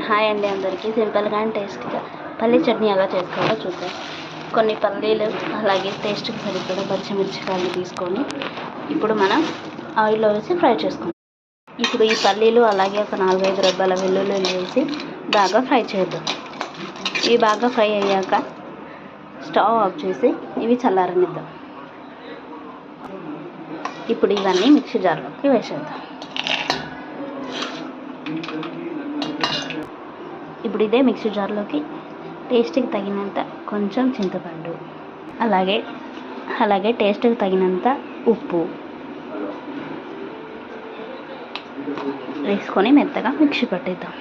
Hi అండి అందరికీ. సింపుల్గా అండ్ టేస్టీగా పల్లీ చట్నీ ఎలా చేసుకోవాలో చూద్దాం. కొన్ని పల్లీలు అలాగే టేస్ట్కి సరిపడా పచ్చిమిరపకాయలు తీసుకొని ఇప్పుడు మనం ఆయిల్లో వేసి ఫ్రై చేసుకుందాం. ఇప్పుడు ఈ పల్లీలు అలాగే ఒక 4-5 రెబ్బల వెల్లుల్లిని వేసి బాగా ఫ్రై చేద్దాం. ఇవి బాగా ఫ్రై అయ్యాక స్టవ్ ఆఫ్ చేసి ఇవి చల్లారనిద్దాం. ఇప్పుడు ఇవన్నీ మిక్సీ జార్లోకి వేసేద్దాం. ఇప్పుడు ఇదే మిక్సీ జార్లోకి టేస్ట్కి తగినంత కొంచెం చింతపండు అలాగే టేస్ట్కి తగినంత ఉప్పు వేసుకొని మెత్తగా మిక్సీ పట్టేద్దాం.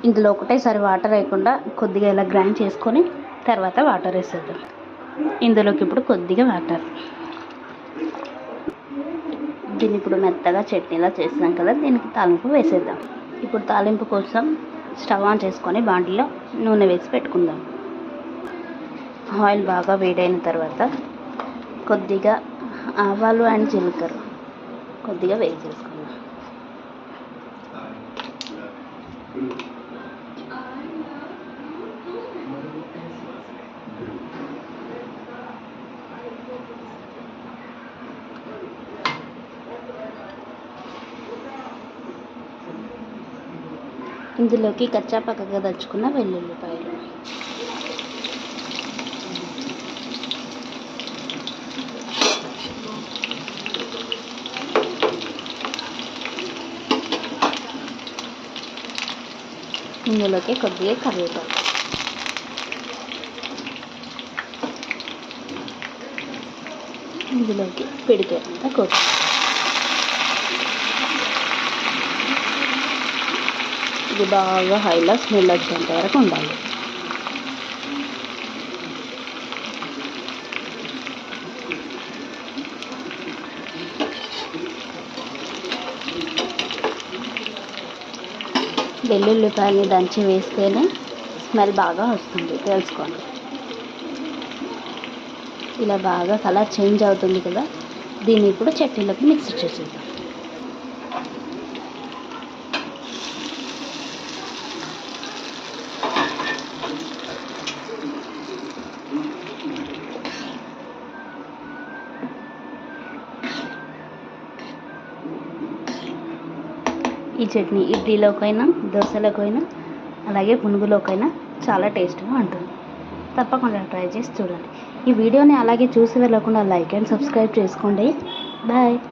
ఇందులో ఒకటేసారి వాటర్ వేయకుండా కొద్దిగా ఇలా గ్రైండ్ చేసుకొని తర్వాత వాటర్ వేసేద్దాం. ఇందులోకి ఇప్పుడు కొద్దిగా వాటర్, దీన్ని ఇప్పుడు మెత్తగా చట్నీలా చేస్తాం కదా, దీనికి తాలింపు వేసేద్దాం. ఇప్పుడు తాలింపు కోసం స్టవ్ ఆన్ చేసుకొని బాండిలో నూనె వేసి పెట్టుకుందాం. ఆయిల్ బాగా వేడైన తర్వాత కొద్దిగా ఆవాలు అండ్ జీలకర్ర కొద్దిగా వేసేసుకుందాం. ఇందులోకి కచ్చా పక్కగా దంచుకున్న వెల్లుల్లిపాయలు, ఇందులోకి కొద్దిగా కరివేపాకు, ఇందులోకి పిడికేంత కొత్తిమీర, ఇది బాగా హైలో స్మెల్ వచ్చేంత వరకు ఉండాలి. వెల్లుల్లిపాయని దంచి వేస్తేనే స్మెల్ బాగా వస్తుంది, తెలుసుకోండి. ఇలా బాగా కలర్ చేంజ్ అవుతుంది కదా, దీన్ని ఇప్పుడు చట్నీలోకి మిక్స్ చేసేద్దాం. ఈ చట్నీ ఇడ్లీలోకైనా దోశలోకైనా అలాగే పునుగులోకైనా చాలా టేస్ట్గా ఉంటుంది. తప్పకుండా ట్రై చేసి చూడండి. ఈ వీడియోని అలాగే చూసి వెళ్ళకుండా లైక్ అండ్ సబ్స్క్రైబ్ చేసుకోండి. బాయ్.